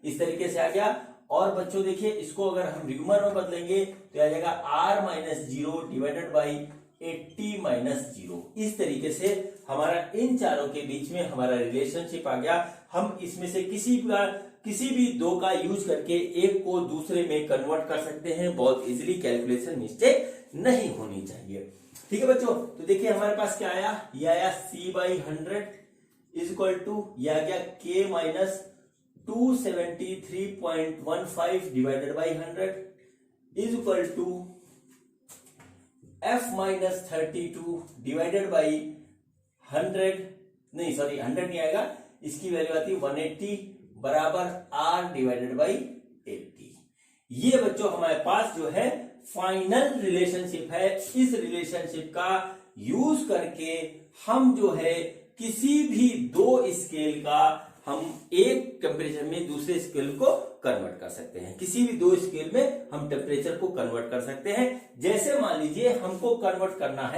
इस तरीके से आ गया। और बच्चों देखिए इसको अगर हम रिग्मर में बदलेंगे तो आ जाएगा R minus 0 divided by 80 minus 0। इस तरीके से हमारा इन चारों के बीच में हमारा रिलेशनशिप आ गया। हम इसमें से किसी भी दो का यूज करके एक को दूसरे में कन्वर्ट कर सकते हैं, बहुत इजीली, कैलकुलेशन मिस्टेक नहीं होनी चाहिए, ठीक है बच्चों। तो देखिए हमारे पास क्या आया, ये आया C/100 इज इक्वल टू, यह आ गया K minus 273.15 divided by 100 is equal to F-32 divided by 100, नहीं सॉरी 100 नहीं आएगा, इसकी वैल्यू आती है 180 बराबर R डिवाइडेड बाई 80। ये बच्चों हमारे पास जो है फाइनल रिलेशनशिप है। इस रिलेशनशिप का यूज करके हम जो है किसी भी दो स्केल का हम एक टेम्परेचर में दूसरे स्केल को कन्वर्ट कर सकते हैं। किसी भी दो स्केल में हम टेम्परेचर को कन्वर्ट कर सकते हैं। जैसे मान लीजिए हमको कन्वर्ट करना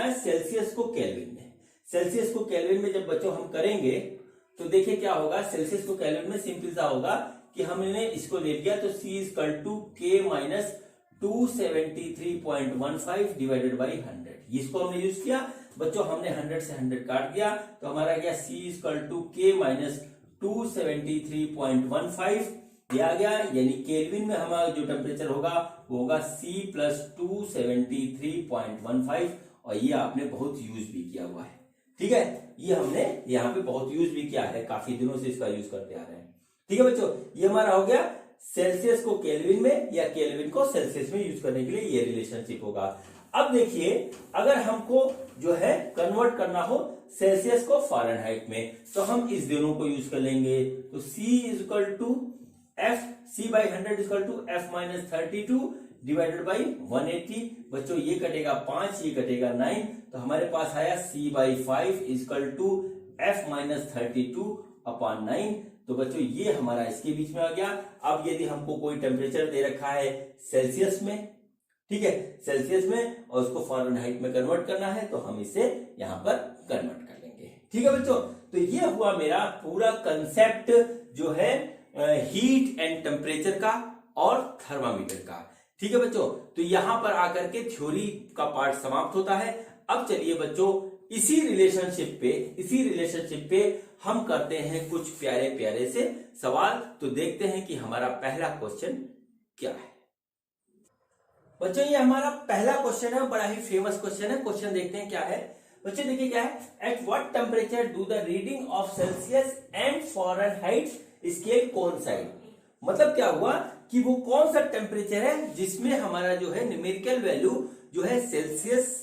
है सेल्सियस को केल्विन में। सेल्सियस को केल्विन में जब बच्चों हम करेंगे तो देखिए क्या होगा, सेल्सियस को केल्विन में सिंपल सा होगा कि हमने इसको ले लिया तो C equal to K minus 273.15 divided by 100, इसको हमने यूज किया बच्चों। हमने 100 से 100 काट दिया तो हमारा गया C equal to K minus 273.15, ये आ गया, यानी केल्विन में हमारा जो टेम्परेचर होगा वो होगा C प्लस 273.15, और ये आपने बहुत यूज भी किया हुआ है, ठीक है। ये हमने यहाँ पे बहुत यूज भी किया है, काफी दिनों से इसका यूज करते आ रहे हैं, ठीक है बच्चों। ये हमारा हो गया सेल्सियस को केल्विन में या केल्विन को सेल्सियस में यूज करने के लिए ये रिलेशनशिप होगा। अब देखिए अगर हमको जो है कन्वर्ट करना हो सेल्सियस को फ़ारेनहाइट में तो हम इस दोनों को यूज कर लेंगे। तो C is equal to F, C/100 equal to F minus 32 divided by 180। बच्चों ये कटेगा 5, ये कटेगा 9, तो हमारे पास आया C/5 equal to F minus 32 upon 9। तो बच्चों ये हमारा इसके बीच में आ गया। अब यदि हमको कोई टेम्परेचर दे रखा है सेल्सियस में, ठीक है, सेल्सियस में, और उसको फ़ारेनहाइट में कन्वर्ट करना है तो हम इसे यहां पर कन्वर्ट कर लेंगे, ठीक है बच्चों। तो ये हुआ मेरा पूरा कंसेप्ट जो है हीट एंड टेम्परेचर का और थर्मामीटर का, ठीक है बच्चों। तो यहां पर आकर के थ्योरी का पार्ट समाप्त होता है। अब चलिए बच्चों इसी रिलेशनशिप पे हम करते हैं कुछ प्यारे प्यारे से सवाल। तो देखते हैं कि हमारा पहला क्वेश्चन क्या है। बच्चों ये हमारा पहला क्वेश्चन है, बड़ा ही फेमस क्वेश्चन है। क्वेश्चन देखते हैं क्या है। बच्चों देखिए क्या है, at what temperature do the reading of Celsius and Fahrenheit scale coincide. मतलब क्या हुआ कि वो कौन सा टेम्परेचर है जिसमें हमारा जो है न्यूमेरिकल वैल्यू जो है सेल्सियस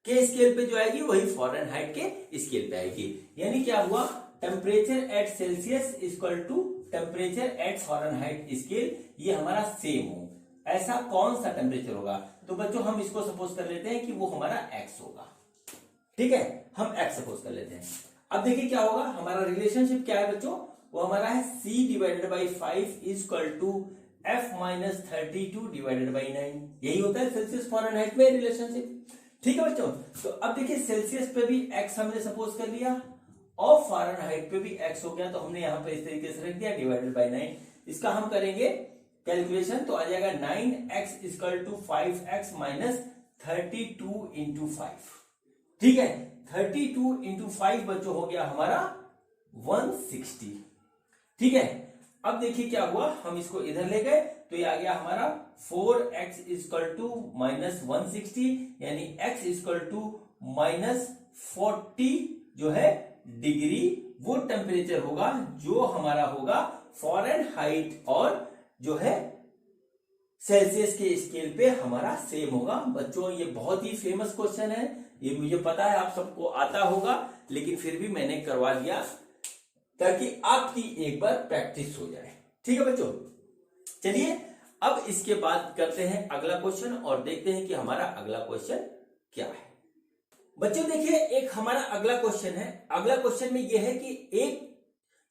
के स्केल पे जो आएगी वही फ़ारेनहाइट के स्केल पे आएगी। यानी क्या हुआ, temperature at Celsius equal to temperature at Fahrenheit scale, ये हमारा सेम हो, ऐसा कौन सा टेम्परेचर होगा। तो बच्चों हम इसको सपोज कर लेते हैं कि वो हमारा एक्स होगा। ठीक है, हम एक्स सपोज कर लेते हैं। अब देखिए क्या होगा, हमारा रिलेशनशिप क्या है बच्चों, वो हमारा है c divided by 5 equal to f minus 32 divided by 9। यही होता है सेल्सियस फ़ारेनहाइट में रिलेशनशिप। ठीक है बच्चों, तो अब देखिए सेल्सियस पे भी x हमने सपोज कर लिया और फ़ारेनहाइट पे भी x हो गया, तो हमने यहाँ पे इस तरीके से रख दिया डिवाइडेड बाई 9। इसका हम करेंगे कैलकुलेशन तो आ जाएगा 9x equal to 5x minus 32 into 5। ठीक है, 32 इंटू 5 बच्चों हो गया हमारा 160। ठीक है, अब देखिए क्या हुआ, हम इसको इधर ले गए तो ये आ गया हमारा 4x इक्वल टू माइनस 160, यानी x इक्वल टू माइनस 40 जो है डिग्री, वो टेम्परेचर होगा जो हमारा होगा फ़ारेनहाइट और जो है सेल्सियस के स्केल पे हमारा सेम होगा। बच्चों ये बहुत ही फेमस क्वेश्चन है, ये मुझे पता है आप सबको आता होगा, लेकिन फिर भी मैंने करवा दिया ताकि आपकी एक बार प्रैक्टिस हो जाए। ठीक है बच्चों, चलिए अब इसके बाद करते हैं अगला क्वेश्चन और देखते हैं कि हमारा अगला क्वेश्चन क्या है। बच्चों देखिए एक हमारा अगला क्वेश्चन है। अगला क्वेश्चन में यह है कि एक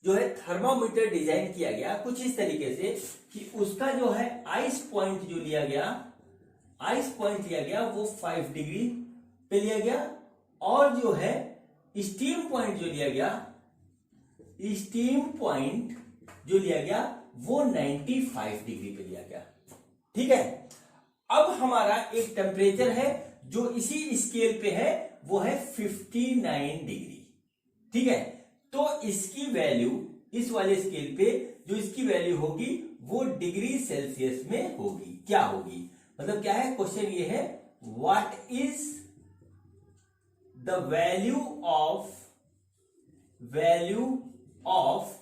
जो है थर्मामीटर डिजाइन किया गया कुछ इस तरीके से कि उसका जो है आइस पॉइंट जो लिया गया, आइस पॉइंट लिया गया वो 5 डिग्री पे लिया गया और जो है स्टीम पॉइंट जो लिया गया, स्टीम पॉइंट जो लिया गया वो 95 डिग्री पे लिया गया। ठीक है, अब हमारा एक टेम्परेचर है जो इसी स्केल पे है, वो है 59 डिग्री। ठीक है, तो इसकी वैल्यू इस वाले स्केल पे जो इसकी वैल्यू होगी वो डिग्री सेल्सियस में होगी। क्या होगी, मतलब क्या है, क्वेश्चन ये है what is the value of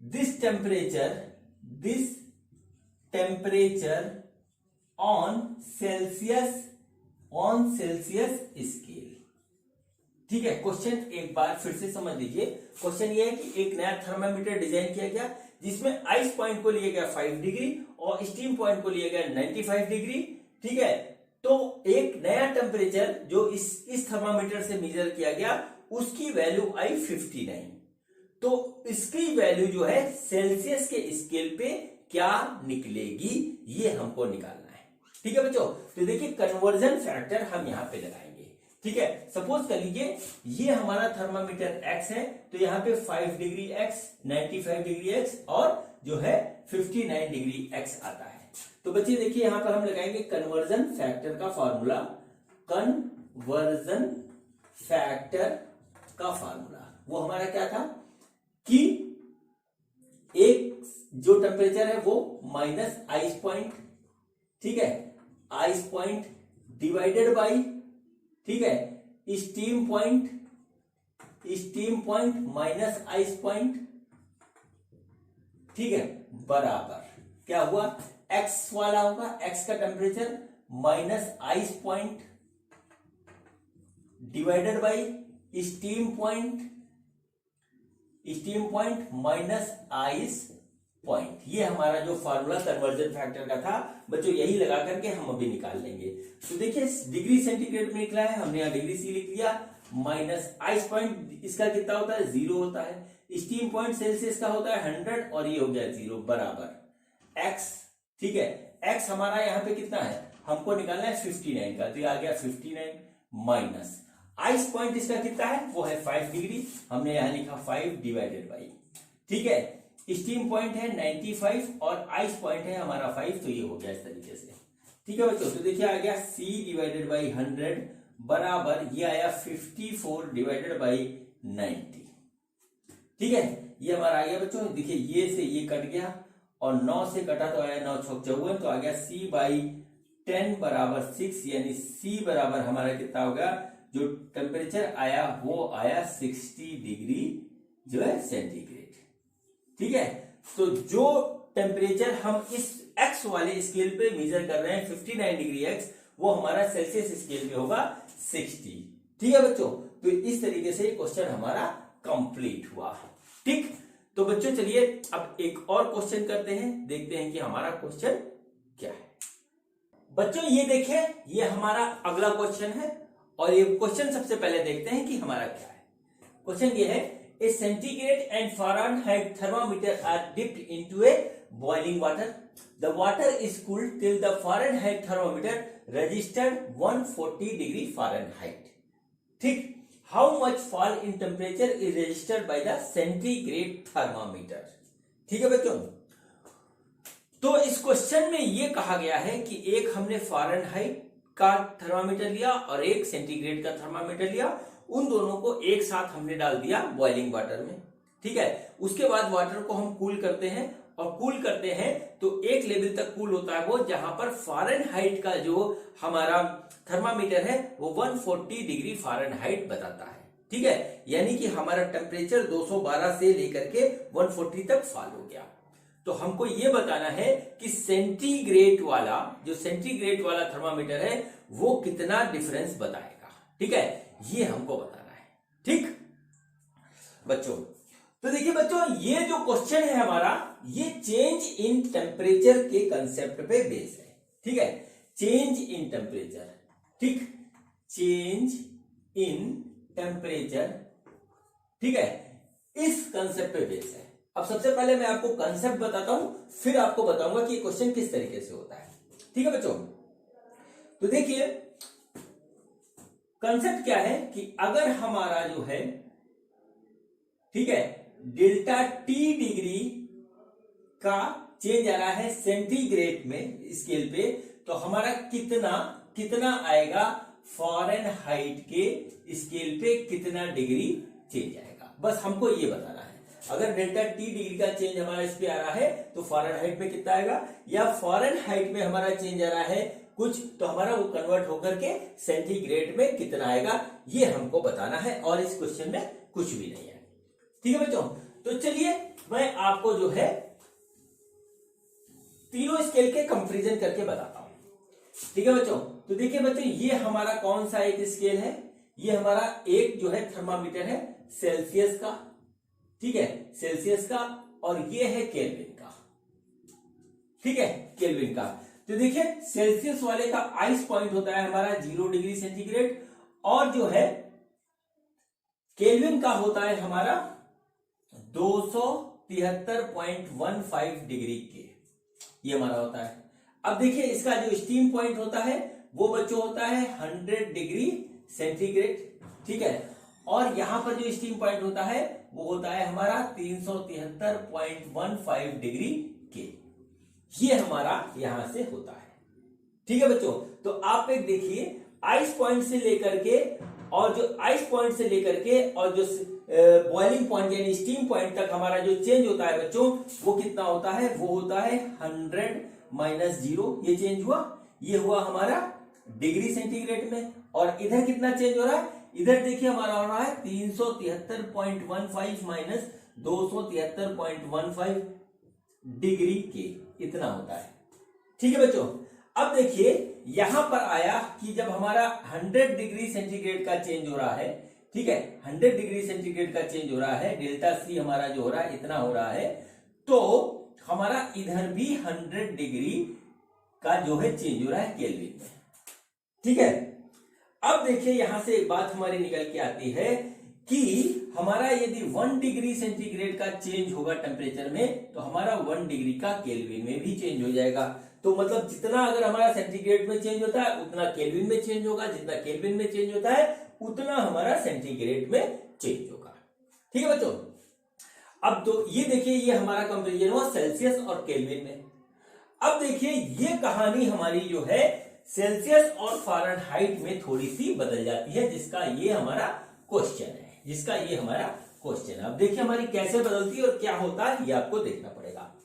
this temperature on Celsius scale. ठीक है, क्वेश्चन एक बार फिर से समझ लीजिए। क्वेश्चन ये है कि एक नया थर्मामीटर डिजाइन किया गया जिसमें आइस पॉइंट को लिया गया 5 डिग्री और स्टीम पॉइंट को लिया गया 95 डिग्री। ठीक है, तो एक नया टेम्परेचर जो इस थर्मामीटर से मेजर किया गया उसकी वैल्यू आई 59। तो इसकी वैल्यू जो है सेल्सियस के स्केल पे क्या निकलेगी ये हमको निकालना है। ठीक है बच्चों, तो देखिए कन्वर्जन फैक्टर हम यहां पे लगाएंगे। ठीक है, सपोज कर लीजिए ये हमारा थर्मामीटर x है, तो यहाँ पे 5 डिग्री x, 95 डिग्री x और जो है 59 डिग्री x आता है। तो बच्चे देखिए यहां पर हम लगाएंगे कन्वर्जन फैक्टर का फॉर्मूला। कन्वर्जन फैक्टर का फॉर्मूला वो हमारा क्या था कि एक जो टेम्परेचर है वो माइनस आइस पॉइंट, ठीक है, आइस पॉइंट डिवाइडेड बाई, ठीक है, steam point minus ice point, ठीक है, बराबर क्या हुआ, x वाला होगा, x का temperature minus ice point divided by steam point minus ice point. ये हमारा जो फॉर्मूला कन्वर्जन फैक्टर का था बच्चों, यही लगा करके हम अभी निकाल लेंगे। तो देखिए डिग्री सेंटीग्रेड में निकला है, हमने यहां डिग्री सी लिख लिया, माइनस आइस पॉइंट इसका कितना होता है 0 होता है, स्टीम पॉइंट सेल्सियस का होता है 100 और ये हो गया 0 बराबर x। ठीक है, x हमारा यहाँ पे कितना है, हमको निकालना है 59 का, तो ये आ गया 59 माइनस आइस पॉइंट इसका कितना है वो है 5 डिग्री, हमने यहां लिखा 5 डिवाइडेड बाई, ठीक है, स्टीम पॉइंट है 95 और आइस पॉइंट है हमारा 5, तो ये हो गया इस तरीके से। ठीक है बच्चों, तो देखिए आ गया c डिवाइडेड बाई 100 बराबर ये आया 54 डिवाइडेड बाई 90। ठीक है, ये हमारा आ गया बच्चों, देखिए ये से ये कट गया और 9 से कटा तो आया 9 छक 54, तो आ गया c बाई 10 बराबर 6, यानी c बराबर हमारा कितना होगा, जो टेम्परेचर आया वो आया 60 डिग्री जो है सेंटीग्रेड। ठीक है, तो जो टेम्परेचर हम इस एक्स वाले स्केल पे मेजर कर रहे हैं 59 डिग्री एक्स, वो हमारा सेल्सियस स्केल पे होगा 60। ठीक है बच्चों, तो इस तरीके से क्वेश्चन हमारा कंप्लीट हुआ। ठीक, तो बच्चों चलिए अब एक और क्वेश्चन करते हैं, देखते हैं कि हमारा क्वेश्चन क्या है। बच्चों ये देखें, ये हमारा अगला क्वेश्चन है और ये क्वेश्चन सबसे पहले देखते हैं कि हमारा क्या है। क्वेश्चन ये है, a centigrade and Fahrenheit thermometer are dipped into a boiling water. The water is cooled till the Fahrenheit thermometer registered 140 degree Fahrenheit. ठीक, how much fall in temperature is registered by the centigrade thermometer. ठीक है बच्चों, तो इस question में ये कहा गया है कि एक हमने फ़ारेनहाइट का थर्मामीटर लिया और एक सेंटीग्रेड का थर्मामीटर लिया, उन दोनों को एक साथ हमने डाल दिया बॉइलिंग वाटर में। ठीक है, उसके बाद वाटर को हम कूल करते हैं और कूल करते हैं तो एक लेवल तक कूल होता है वो, जहां पर फ़ारेनहाइट का जो हमारा थर्मामीटर है वो 140 डिग्री फ़ारेनहाइट बताता है। ठीक है, यानी कि हमारा टेम्परेचर 212 से लेकर के 140 तक फॉल हो गया। तो हमको ये बताना है कि सेंटीग्रेड वाला, जो सेंटीग्रेड वाला थर्मामीटर है वो कितना डिफरेंस बताएगा। ठीक है, ये हमको बताना है। ठीक बच्चों, तो देखिए बच्चों, ये जो क्वेश्चन है हमारा, ये चेंज इन टेम्परेचर के कंसेप्ट पे बेस है। ठीक है, चेंज इन टेम्परेचर, ठीक, चेंज इन टेम्परेचर, ठीक है, इस कंसेप्ट पे बेस है। अब सबसे पहले मैं आपको कंसेप्ट बताता हूं, फिर आपको बताऊंगा कि क्वेश्चन किस तरीके से होता है। ठीक है बच्चों, तो देखिए कंसेप्ट क्या है कि अगर हमारा जो है, ठीक है, डेल्टा टी डिग्री का चेंज आ रहा है सेंटीग्रेड में स्केल पे, तो हमारा कितना आएगा फ़ारेनहाइट के स्केल पे, कितना डिग्री चेंज आएगा, बस हमको ये बताना है। अगर डेल्टा टी डिग्री का चेंज हमारा इस पे आ रहा है तो फ़ारेनहाइट में कितना आएगा, या फ़ारेनहाइट में हमारा चेंज आ रहा है कुछ, तो हमारा वो कन्वर्ट होकर के सेंटीग्रेड में कितना आएगा, ये हमको बताना है, और इस क्वेश्चन में कुछ भी नहीं है। ठीक है बच्चों, तो चलिए मैं आपको जो है तीनों स्केल के कंपैरिजन करके बताता हूं। ठीक है बच्चों, तो देखिए बच्चों, ये हमारा कौन सा एक स्केल है, ये हमारा एक जो है थर्मामीटर है सेल्सियस का, ठीक है, सेल्सियस का, और ये है केल्विन का। ठीक है, केल्विन का। तो देखिए सेल्सियस वाले का आइस पॉइंट होता है हमारा 0 डिग्री सेंटीग्रेड, और जो है केल्विन का होता है हमारा 273.15 डिग्री के, ये हमारा होता है। अब देखिए इसका जो स्टीम पॉइंट होता है वो बच्चों होता है 100 डिग्री सेंटीग्रेड। ठीक है, और यहां पर जो स्टीम पॉइंट होता है वो होता है हमारा 373.15 डिग्री के, ये हमारा यहां से होता है। ठीक है बच्चों, तो आप एक देखिए आइस पॉइंट से लेकर के, और जो आइस पॉइंट से लेकर के और जो बॉइलिंग पॉइंट यानी स्टीम पॉइंट तक हमारा जो चेंज होता है बच्चों, वो कितना होता है, वो होता है 100 माइनस 0, ये चेंज हुआ, ये हुआ हमारा डिग्री सेंटीग्रेड में। और इधर कितना चेंज हो रहा है, इधर देखिए हमारा हो रहा है 373.15 माइनस 273.15 डिग्री के, इतना होता है। ठीक है बच्चों, अब देखिए यहां पर आया कि जब हमारा 100 डिग्री सेंटीग्रेड का चेंज हो रहा है, ठीक है, 100 डिग्री सेंटीग्रेड का चेंज हो रहा है, डेल्टा सी हमारा जो हो रहा है इतना हो रहा है, तो हमारा इधर भी 100 डिग्री का जो है चेंज हो रहा है केल्विन में। ठीक है, अब देखिए यहां से एक बात हमारी निकल के आती है कि हमारा यदि 1 डिग्री सेंटीग्रेड का चेंज होगा टेम्परेचर में, तो हमारा 1 डिग्री का केल्विन में भी चेंज हो जाएगा। तो मतलब जितना अगर हमारा सेंटीग्रेड में चेंज होता है उतना केल्विन में चेंज होगा, जितना केल्विन में चेंज होता है उतना हमारा सेंटीग्रेड में चेंज होगा। ठीक है बच्चों, अब तो ये देखिए ये हमारा कंपैरिजन हुआ सेल्सियस और केल्विन में। अब देखिए ये कहानी हमारी जो है सेल्सियस और फ़ारेनहाइट में थोड़ी सी बदल जाती है, जिसका ये हमारा क्वेश्चन है, जिसका ये हमारा क्वेश्चन है। अब देखिए हमारी कैसे बदलती है और क्या होता है ये आपको देखना पड़ेगा।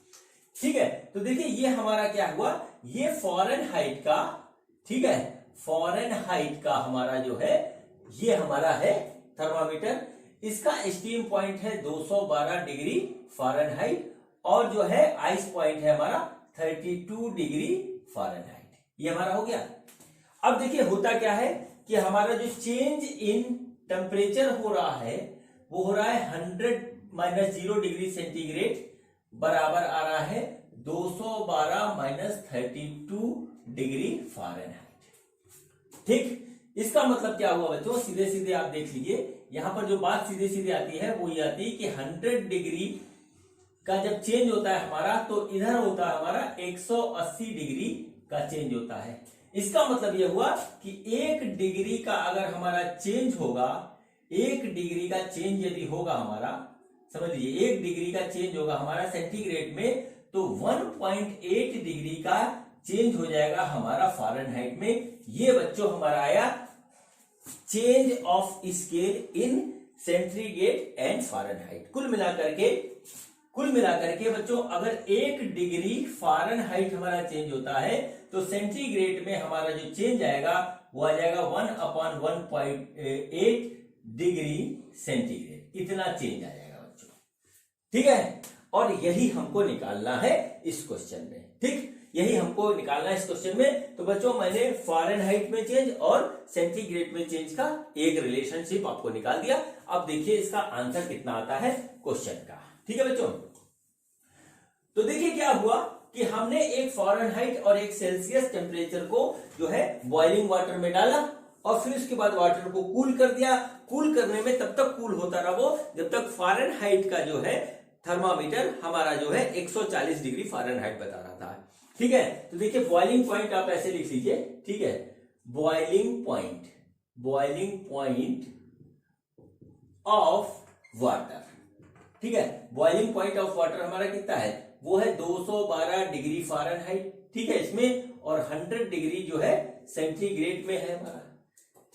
ठीक है, तो देखिए ये हमारा क्या हुआ, ये फ़ारेनहाइट का, ठीक है, फ़ारेनहाइट का हमारा जो है ये हमारा है थर्मामीटर, इसका स्टीम पॉइंट है 212 डिग्री फ़ारेनहाइट, और जो है आइस पॉइंट है हमारा 32 डिग्री फ़ारेनहाइट। ये हमारा हो गया। अब देखिए होता क्या है कि हमारा जो चेंज इन टेम्परेचर हो रहा है वो हो रहा है 100 - 0 डिग्री सेंटीग्रेड बराबर आ रहा है 212 - 32 डिग्री फ़ारेनहाइट। ठीक, इसका मतलब क्या हुआ बच्चों, सीधे सीधे आप देख लीजिए, यहां पर जो बात सीधे सीधे आती है वो ये आती है कि 100 डिग्री का जब चेंज होता है हमारा तो इधर होता है हमारा 180 डिग्री का चेंज होता है। इसका मतलब यह हुआ कि 1 डिग्री का अगर हमारा चेंज होगा, 1 डिग्री का चेंज यदि होगा हमारा, समझ लीजिए 1 डिग्री का चेंज होगा हमारा सेंटीग्रेड में, तो 1.8 डिग्री का चेंज हो जाएगा हमारा फ़ारेनहाइट में। ये बच्चों हमारा आया change of scale in centigrade and Fahrenheit. कुल मिलाकर के बच्चों अगर 1 डिग्री फ़ारेनहाइट हमारा चेंज होता है तो सेंटीग्रेड में हमारा जो चेंज आएगा वो आ जाएगा 1/1.8 डिग्री सेंटीग्रेड। इतना चेंज आ जाएगा बच्चों, ठीक है। और यही हमको निकालना है इस क्वेश्चन में, ठीक, यही हमको निकालना है इस क्वेश्चन में। तो बच्चों मैंने फ़ारेनहाइट में चेंज और सेंटीग्रेड में चेंज का एक रिलेशनशिप आपको निकाल दिया। अब देखिए इसका आंसर कितना आता है क्वेश्चन का, ठीक है बच्चों। तो देखिए क्या हुआ कि हमने एक फ़ारेनहाइट और एक सेल्सियस टेम्परेचर को जो है बॉइलिंग वाटर में डाला और फिर उसके बाद वाटर को कूल कर दिया। कूल करने में तब तक कूल होता रहा वो जब तक फ़ारेनहाइट का जो है थर्मामीटर हमारा जो है 140 डिग्री फ़ारेनहाइट बता रहा था, ठीक है। तो देखिए बॉइलिंग पॉइंट आप ऐसे लिख लीजिए, ठीक है, बॉइलिंग पॉइंट ऑफ वाटर, ठीक है। बॉइलिंग पॉइंट ऑफ वाटर हमारा कितना है, वो है 212 डिग्री फ़ारेनहाइट, ठीक है, इसमें, और 100 डिग्री जो है सेंटीग्रेड में है हमारा,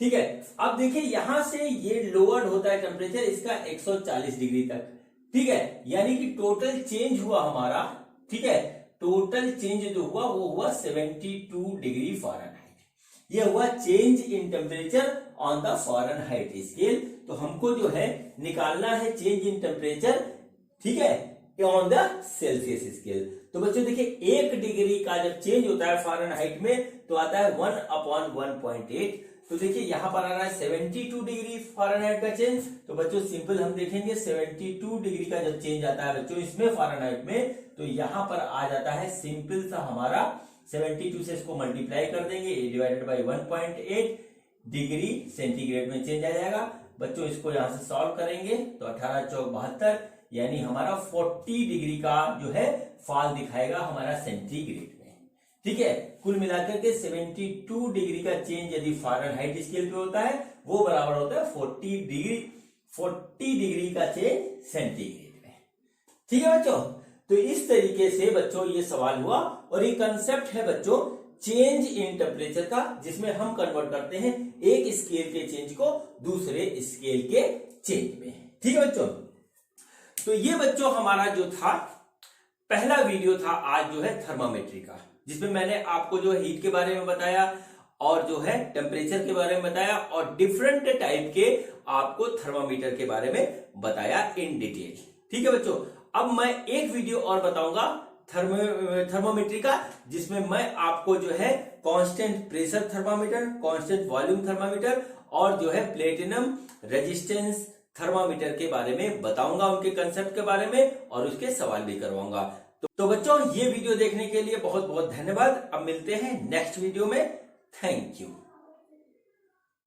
ठीक है। अब देखिए यहां से ये लोअर्ड होता है टेम्परेचर इसका 140 डिग्री तक, ठीक है। यानी कि टोटल चेंज हुआ हमारा, ठीक है, टोटल चेंज जो हुआ वो हुआ 72 डिग्री फ़ारेनहाइट। ये हुआ change in temperature on the Fahrenheit scale. तो हमको जो है निकालना है चेंज इन टेम्परेचर, ठीक है, ऑन द सेल्सियस स्केल। तो बच्चों देखिए 1 डिग्री का जब चेंज होता है फ़ारेनहाइट में तो आता है 1/1.8। तो देखिए यहां पर आ रहा है 72 डिग्री फ़ारेनहाइट का चेंज। तो बच्चों सिंपल हम देखेंगे 72 डिग्री का जब चेंज आता है बच्चों इसमें फ़ारेनहाइट में, तो यहां पर आ जाता है सिंपल सा हमारा 72 से इसको मल्टीप्लाई कर देंगे, डिवाइडेड बाई 1.8 डिग्री सेंटीग्रेड में चेंज आ जाएगा। बच्चों इसको यहां से सॉल्व करेंगे तो 18 चौक 72, यानी हमारा 40 डिग्री का जो है फॉल दिखाएगा हमारा सेंटीग्रेड में, ठीक है। कुल मिलाकर के 72 डिग्री का चेंज यदि फ़ारेनहाइट स्केल पे होता है वो बराबर होता है 40 डिग्री का चेंज सेंटीग्रेड में, ठीक है बच्चों। तो इस तरीके से बच्चों ये सवाल हुआ और ये कंसेप्ट है बच्चों चेंज इन टेम्परेचर का, जिसमें हम कन्वर्ट करते हैं एक स्केल के चेंज को दूसरे स्केल के चेंज में, ठीक है बच्चों। तो ये बच्चों हमारा जो था पहला वीडियो था आज जो है थर्मामेट्री का, जिसमें मैंने आपको जो है हीट के बारे में बताया और जो है टेम्परेचर के बारे में बताया और डिफरेंट टाइप के आपको थर्मामीटर के बारे में बताया इन डिटेल, ठीक है बच्चों। अब मैं एक वीडियो और बताऊंगा थर्मोमेट्री का, जिसमें मैं आपको जो है constant pressure thermometer, constant volume thermometer और जो है प्लेटिनम रेजिस्टेंस थर्मामीटर के बारे में बताऊंगा, उनके कंसेप्ट के बारे में, और उसके सवाल भी करवाऊंगा। तो बच्चों ये वीडियो देखने के लिए बहुत बहुत धन्यवाद। अब मिलते हैं नेक्स्ट वीडियो में। Thank you.